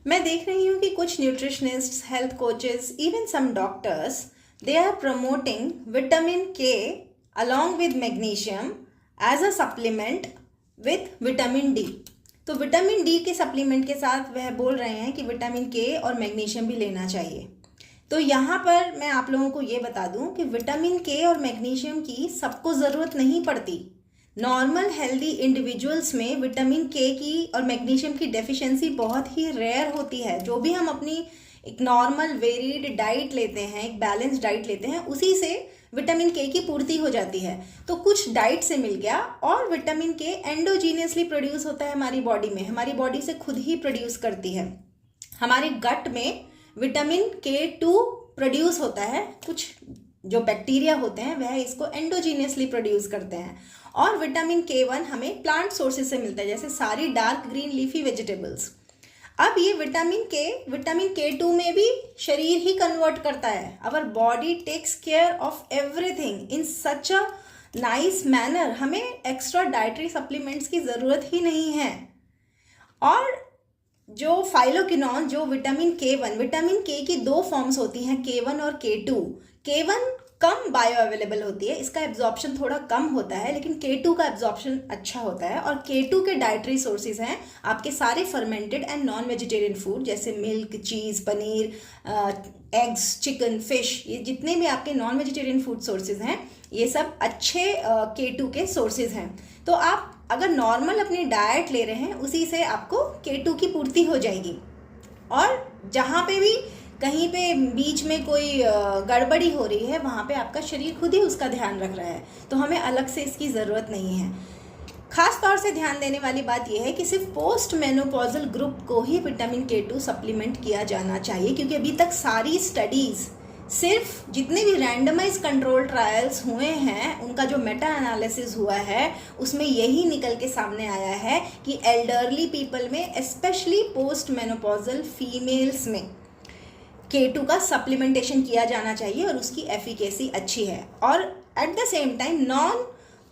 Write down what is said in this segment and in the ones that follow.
मैं देख रही हूँ कि कुछ nutritionists, health coaches, even some doctors, they are promoting vitamin K along with magnesium as a supplement with vitamin D. तो विटामिन डी के सप्लीमेंट के साथ वह बोल रहे हैं कि विटामिन के और मैग्नीशियम भी लेना चाहिए। तो यहाँ पर मैं आप लोगों को ये बता दूँ कि विटामिन के और मैग्नीशियम की सबको ज़रूरत नहीं पड़ती। नॉर्मल हेल्दी इंडिविजुअल्स में विटामिन के की और मैग्नीशियम की डेफिशिएंसी बहुत ही रेयर होती है। जो भी हम अपनी एक नॉर्मल वेरीड डाइट लेते हैं, एक बैलेंस डाइट लेते हैं, उसी से विटामिन के की पूर्ति हो जाती है। तो कुछ डाइट से मिल गया, और विटामिन के एंडोजीनियसली प्रोड्यूस होता है हमारी बॉडी में, हमारी बॉडी से खुद ही प्रोड्यूस करती है। हमारे गट में विटामिन के2 प्रोड्यूस होता है, कुछ जो बैक्टीरिया होते हैं वह इसको एंडोजीनियसली प्रोड्यूस करते हैं। और विटामिन के1 हमें प्लांट सोर्सेज से मिलता है, जैसे सारी डार्क ग्रीन लीफी वेजिटेबल्स। अब ये विटामिन के2 में भी शरीर ही कन्वर्ट करता है। Our body takes care of everything in such a nice manner. हमें एक्स्ट्रा डाइटरी सप्लीमेंट्स की ज़रूरत ही नहीं है। और जो फाइलोक्विनोन, जो विटामिन के की दो फॉर्म्स होती हैं, के1 और के2। के1 कम बायो अवेलेबल होती है, इसका एब्जॉर्प्शन थोड़ा कम होता है, लेकिन के2 का एब्जॉर्प्शन अच्छा होता है। और के2 के डाइटरी सोर्सेज हैं आपके सारे fermented and non vegetarian food, जैसे मिल्क, चीज़, पनीर, एग्स, चिकन, फिश, ये जितने भी आपके नॉन वेजिटेरियन फूड सोर्सेज हैं, ये सब अच्छे के2 के सोर्सेज हैं। तो आप अगर नॉर्मल अपनी डाइट ले रहे हैं, उसी से आपको के2 की पूर्ति हो जाएगी। और जहाँ पे भी कहीं पे बीच में कोई गड़बड़ी हो रही है, वहाँ पे आपका शरीर खुद ही उसका ध्यान रख रहा है, तो हमें अलग से इसकी ज़रूरत नहीं है। खास तौर से ध्यान देने वाली बात यह है कि सिर्फ पोस्ट मेनोपॉजल ग्रुप को ही विटामिन के2 सप्लीमेंट किया जाना चाहिए, क्योंकि अभी तक सारी स्टडीज़, सिर्फ जितने भी रैंडमाइज कंट्रोल ट्रायल्स हुए हैं, उनका जो मेटा एनालिसिस हुआ है, उसमें यही निकल के सामने आया है कि एल्डरली पीपल में, स्पेशली पोस्ट मेनोपॉजल फीमेल्स में, के2 का सप्लीमेंटेशन किया जाना चाहिए और उसकी एफिकेसी अच्छी है। और at the same time non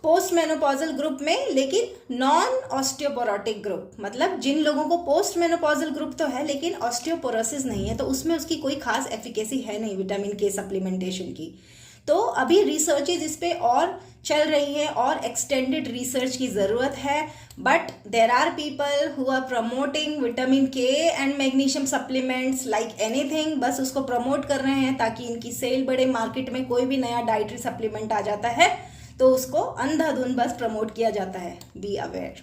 post menopausal group में, लेकिन नॉन ऑस्टियोपोरोटिक ग्रुप, मतलब जिन लोगों को पोस्ट मेनोपॉजल ग्रुप तो है लेकिन ऑस्टियोपोरोसिस नहीं है, तो उसमें उसकी कोई खास एफिकेसी है नहीं विटामिन के सप्लीमेंटेशन की। तो अभी रिसर्चेज इस पे और चल रही है और एक्सटेंडेड रिसर्च की ज़रूरत है। But there are people who are promoting vitamin K and magnesium supplements like anything, बस उसको प्रमोट कर रहे हैं ताकि इनकी सेल बढ़े। मार्केट में कोई भी नया डाइटरी सप्लीमेंट आ जाता है तो उसको अंधाधुंध बस प्रमोट किया जाता है। Be aware.